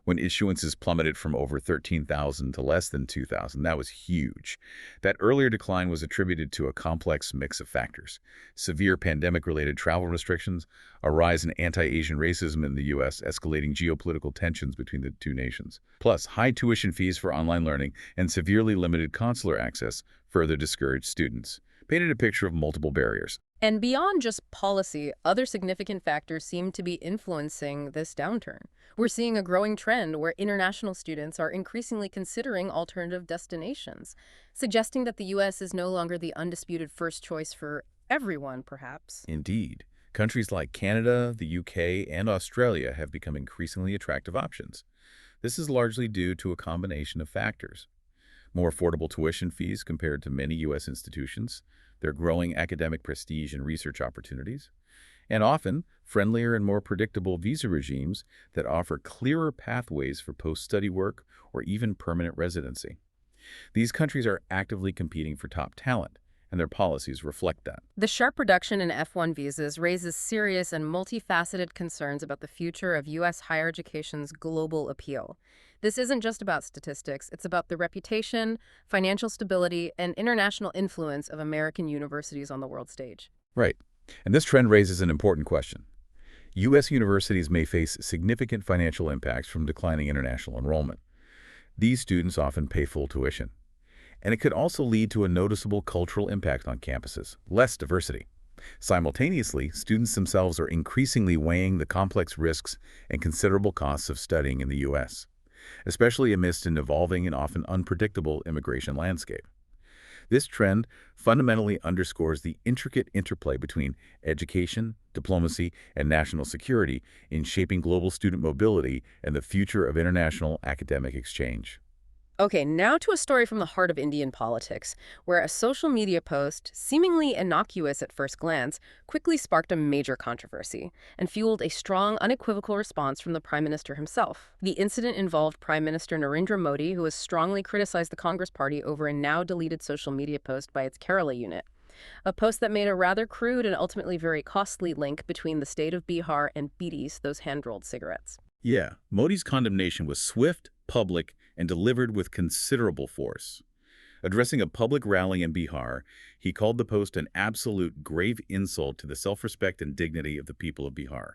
when issuances plummeted from over 13,000 to less than 2,000. That was huge. That earlier decline was attributed to a complex mix of factors: severe pandemic-related travel restrictions, a rise in anti-Asian racism in the U.S., escalating geopolitical tensions between the two nations, plus high tuition fees for online learning and severely limited consular access further discouraged students, painted a picture of multiple barriers. And beyond just policy, other significant factors seem to be influencing this downturn. We're seeing a growing trend where international students are increasingly considering alternative destinations, suggesting that the U.S. is no longer the undisputed first choice for everyone, perhaps. Indeed, countries like Canada, the UK, and Australia have become increasingly attractive options. This is largely due to a combination of factors: more affordable tuition fees compared to many U.S. institutions, their growing academic prestige and research opportunities, and often friendlier and more predictable visa regimes that offer clearer pathways for post-study work or even permanent residency. These countries are actively competing for top talent, and their policies reflect that. The sharp reduction in F1 visas raises serious and multifaceted concerns about the future of U.S. higher education's global appeal. This isn't just about statistics, it's about the reputation, financial stability, and international influence of American universities on the world stage. Right. And this trend raises an important question. U.S. universities may face significant financial impacts from declining international enrollment. These students often pay full tuition. And it could also lead to a noticeable cultural impact on campuses, less diversity. Simultaneously, students themselves are increasingly weighing the complex risks and considerable costs of studying in the U.S., especially amidst an evolving and often unpredictable immigration landscape. This trend fundamentally underscores the intricate interplay between education, diplomacy, and national security in shaping global student mobility and the future of international academic exchange. Okay, now to a story from the heart of Indian politics, where a social media post, seemingly innocuous at first glance, quickly sparked a major controversy and fueled a strong, unequivocal response from the Prime Minister himself. The incident involved Prime Minister Narendra Modi, who has strongly criticized the Congress Party over a now-deleted social media post by its Kerala unit. A post that made a rather crude and ultimately very costly link between the state of Bihar and Bidis, those hand-rolled cigarettes. Yeah, Modi's condemnation was swift, public, and delivered with considerable force. Addressing a public rally in Bihar, he called the post an absolute grave insult to the self-respect and dignity of the people of Bihar.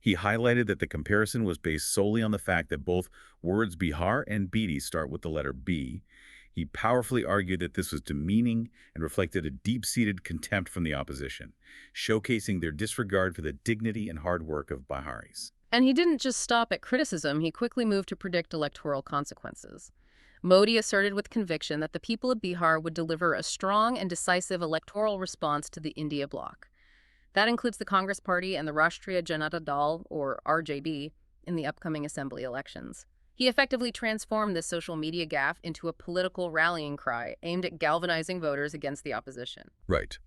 He highlighted that the comparison was based solely on the fact that both words Bihar and Bidi start with the letter B. He powerfully argued that this was demeaning and reflected a deep-seated contempt from the opposition, showcasing their disregard for the dignity and hard work of Biharis. And he didn't just stop at criticism, he quickly moved to predict electoral consequences. Modi asserted with conviction that the people of Bihar would deliver a strong and decisive electoral response to the India bloc. That includes the Congress Party and the Rashtriya Janata Dal, or RJD, in the upcoming assembly elections. He effectively transformed this social media gaffe into a political rallying cry aimed at galvanizing voters against the opposition. Right.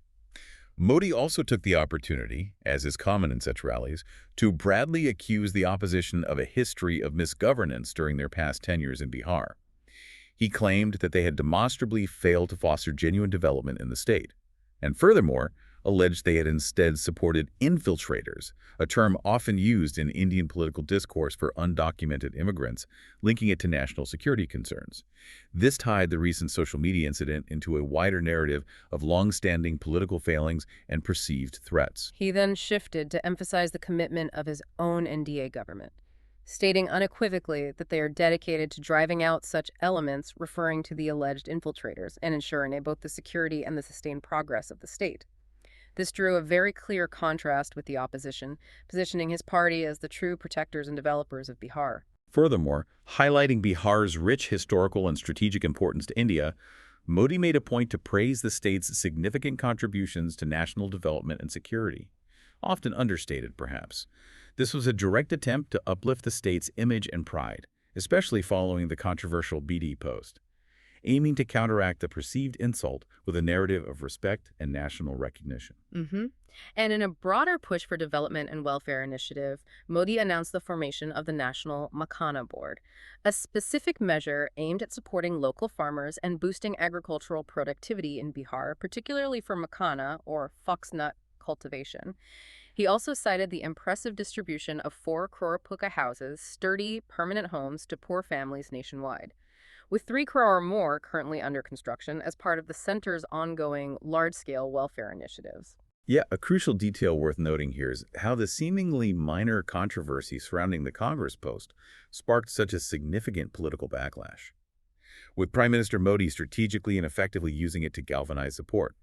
Modi also took the opportunity, as is common in such rallies, to broadly accuse the opposition of a history of misgovernance during their past tenures in Bihar. He claimed that they had demonstrably failed to foster genuine development in the state, and furthermore, alleged they had instead supported infiltrators, a term often used in Indian political discourse for undocumented immigrants, linking it to national security concerns. This tied the recent social media incident into a wider narrative of long-standing political failings and perceived threats. He then shifted to emphasize the commitment of his own NDA government, stating unequivocally that they are dedicated to driving out such elements, referring to the alleged infiltrators, and ensuring both the security and the sustained progress of the state. This drew a very clear contrast with the opposition, positioning his party as the true protectors and developers of Bihar. Furthermore, highlighting Bihar's rich historical and strategic importance to India, Modi made a point to praise the state's significant contributions to national development and security, often understated perhaps. This was a direct attempt to uplift the state's image and pride, especially following the controversial BD post, aiming to counteract the perceived insult with a narrative of respect and national recognition. And in a broader push for development and welfare initiative, Modi announced the formation of the National Makhana Board, a specific measure aimed at supporting local farmers and boosting agricultural productivity in Bihar, particularly for makhana, or foxnut, cultivation. He also cited the impressive distribution of 4 crore puka houses, sturdy, permanent homes to poor families nationwide, with 3 crore or more currently under construction as part of the center's ongoing large-scale welfare initiatives. Yeah, a crucial detail worth noting here is how the seemingly minor controversy surrounding the Congress post sparked such a significant political backlash, with Prime Minister Modi strategically and effectively using it to galvanize support.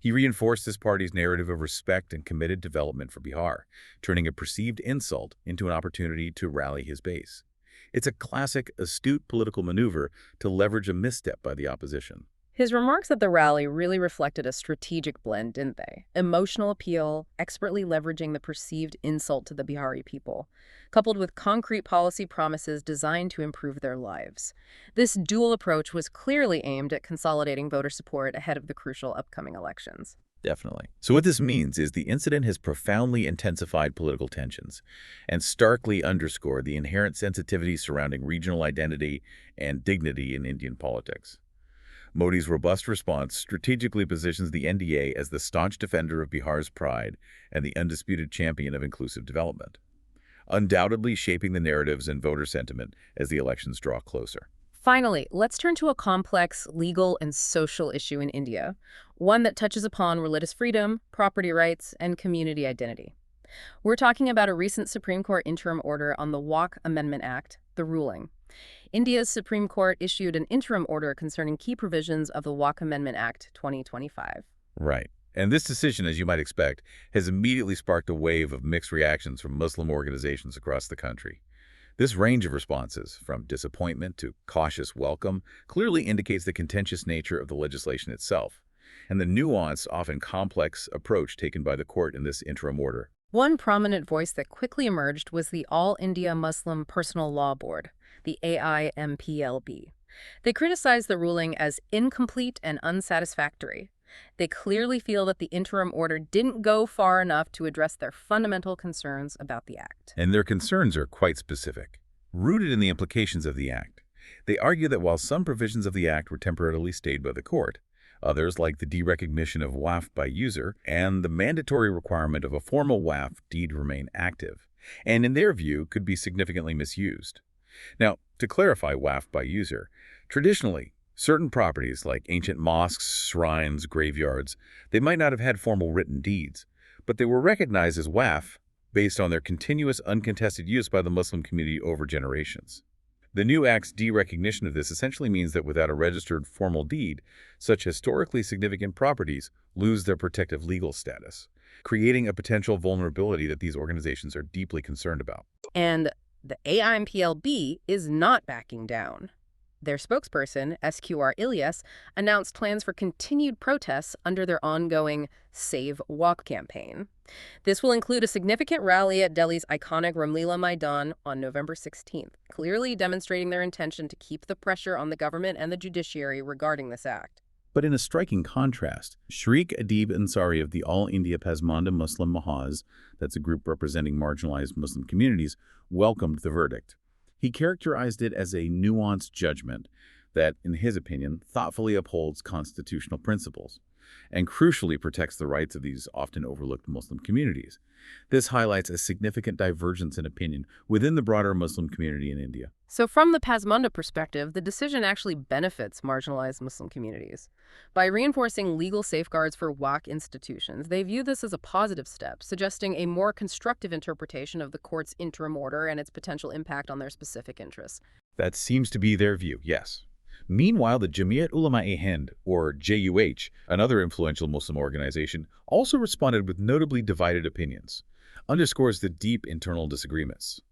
He reinforced his party's narrative of respect and committed development for Bihar, turning a perceived insult into an opportunity to rally his base. It's a classic, astute political maneuver to leverage a misstep by the opposition. His remarks at the rally really reflected a strategic blend, didn't they? Emotional appeal, expertly leveraging the perceived insult to the Bihari people, coupled with concrete policy promises designed to improve their lives. This dual approach was clearly aimed at consolidating voter support ahead of the crucial upcoming elections. Definitely. So what this means is the incident has profoundly intensified political tensions and starkly underscored the inherent sensitivity surrounding regional identity and dignity in Indian politics. Modi's robust response strategically positions the NDA as the staunch defender of Bihar's pride and the undisputed champion of inclusive development, undoubtedly shaping the narratives and voter sentiment as the elections draw closer. Finally, let's turn to a complex legal and social issue in India, one that touches upon religious freedom, property rights, and community identity. We're talking about a recent Supreme Court interim order on the Waqf Amendment Act, the ruling. India's Supreme Court issued an interim order concerning key provisions of the Waqf Amendment Act 2025. Right. And this decision, as you might expect, has immediately sparked a wave of mixed reactions from Muslim organizations across the country. This range of responses, from disappointment to cautious welcome, clearly indicates the contentious nature of the legislation itself and the nuanced, often complex approach taken by the court in this interim order. One prominent voice that quickly emerged was the All India Muslim Personal Law Board, the AIMPLB. They criticized the ruling as incomplete and unsatisfactory. They clearly feel that the interim order didn't go far enough to address their fundamental concerns about the act. And their concerns are quite specific, rooted in the implications of the act. They argue that while some provisions of the act were temporarily stayed by the court, others, like the derecognition of Waqf by user and the mandatory requirement of a formal Waqf deed remain active, and in their view could be significantly misused. Now, to clarify Waqf by user, traditionally, certain properties like ancient mosques, shrines, graveyards, they might not have had formal written deeds, but they were recognized as Waqf based on their continuous uncontested use by the Muslim community over generations. The new Act's derecognition of this essentially means that without a registered formal deed, such historically significant properties lose their protective legal status, creating a potential vulnerability that these organizations are deeply concerned about. And the AIMPLB is not backing down. Their spokesperson, SQR Ilyas, announced plans for continued protests under their ongoing Save Waqf campaign. This will include a significant rally at Delhi's iconic Ramlila Maidan on November 16th, clearly demonstrating their intention to keep the pressure on the government and the judiciary regarding this act. But in a striking contrast, Shaikh Adib Ansari of the All India Pasmanda Muslim Mahaz, that's a group representing marginalized Muslim communities, welcomed the verdict. He characterized it as a nuanced judgment that, in his opinion, thoughtfully upholds constitutional principles and crucially protects the rights of these often overlooked Muslim communities. This highlights a significant divergence in opinion within the broader Muslim community in India. So from the Pasmanda perspective, the decision actually benefits marginalized Muslim communities. By reinforcing legal safeguards for Waqf institutions, they view this as a positive step, suggesting a more constructive interpretation of the court's interim order and its potential impact on their specific interests. That seems to be their view, yes. Meanwhile, the Jamiat Ulama-e-Hind, or JUH, another influential Muslim organization, also responded with notably divided opinions, underscores the deep internal disagreements.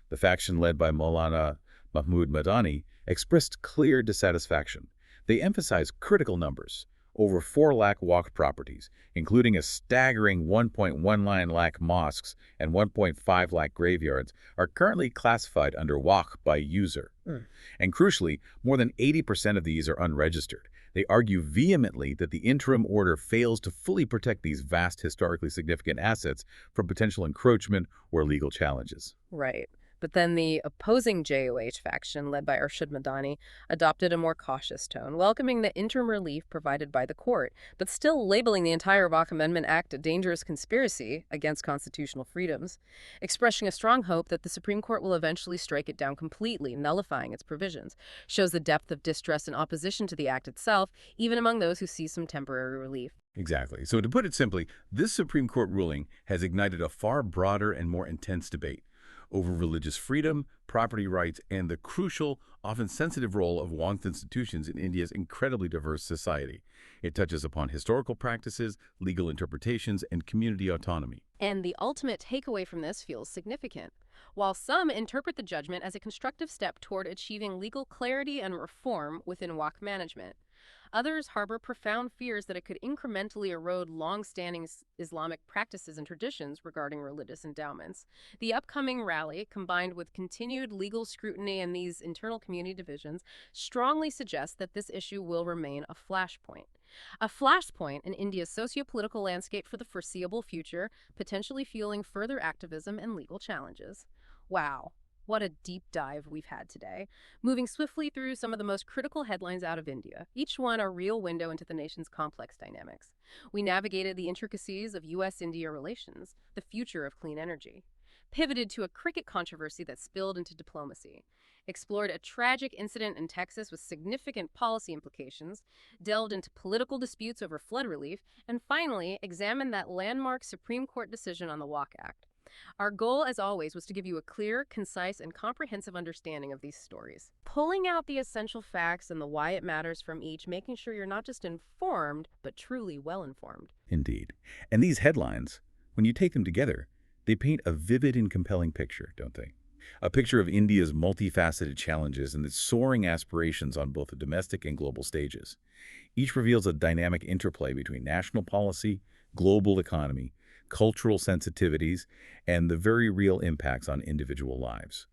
The faction led by Maulana Mahmood Madani expressed clear dissatisfaction. They emphasized critical numbers. Over 4 lakh Waqf properties, including a staggering 1.19 lakh mosques and 1.5 lakh graveyards, are currently classified under Waqf by user. And crucially, more than 80% of these are unregistered. They argue vehemently that the interim order fails to fully protect these vast historically significant assets from potential encroachment or legal challenges. Right. But then the opposing JOH faction, led by Arshad Madani, adopted a more cautious tone, welcoming the interim relief provided by the court, but still labeling the entire Waqf Amendment Act a dangerous conspiracy against constitutional freedoms, expressing a strong hope that the Supreme Court will eventually strike it down completely, nullifying its provisions. Shows the depth of distrust and opposition to the act itself, even among those who see some temporary relief. Exactly. So to put it simply, this Supreme Court ruling has ignited a far broader and more intense debate. over religious freedom, property rights, and the crucial, often sensitive role of Waqf institutions in India's incredibly diverse society. It touches upon historical practices, legal interpretations, and community autonomy. And the ultimate takeaway from this feels significant. While some interpret the judgment as a constructive step toward achieving legal clarity and reform within Waqf management, others harbor profound fears that it could incrementally erode long-standing Islamic practices and traditions regarding religious endowments. The upcoming rally, combined with continued legal scrutiny and these internal community divisions, strongly suggests that this issue will remain a flashpoint. A flashpoint in India's socio-political landscape for the foreseeable future, potentially fueling further activism and legal challenges. Wow. What a deep dive we've had today, moving swiftly through some of the most critical headlines out of India, each one a real window into the nation's complex dynamics. We navigated the intricacies of U.S. India relations, the future of clean energy, pivoted to a cricket controversy that spilled into diplomacy, explored a tragic incident in Texas with significant policy implications, delved into political disputes over flood relief, and finally examined that landmark Supreme Court decision on the Walk Act. Our goal, as always, was to give you a clear, concise, and comprehensive understanding of these stories, pulling out the essential facts and the why it matters from each, making sure you're not just informed, but truly well-informed. Indeed. And these headlines, when you take them together, they paint a vivid and compelling picture, don't they? A picture of India's multifaceted challenges and its soaring aspirations on both the domestic and global stages. Each reveals a dynamic interplay between national policy, global economy, cultural sensitivities, and the very real impacts on individual lives.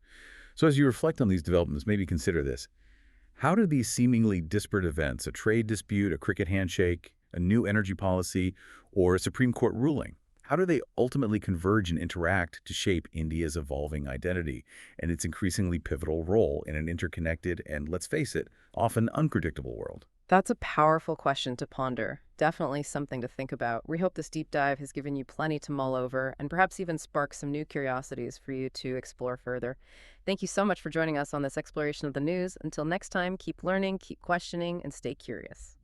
So as you reflect on these developments, maybe consider this. How do these seemingly disparate events, a trade dispute, a cricket handshake, a new energy policy, or a Supreme Court ruling, how do they ultimately converge and interact to shape India's evolving identity and its increasingly pivotal role in an interconnected and, let's face it, often unpredictable world? That's a powerful question to ponder. Definitely something to think about. We hope this deep dive has given you plenty to mull over and perhaps even sparked some new curiosities for you to explore further. Thank you so much for joining us on this exploration of the news. Until next time, keep learning, keep questioning, and stay curious.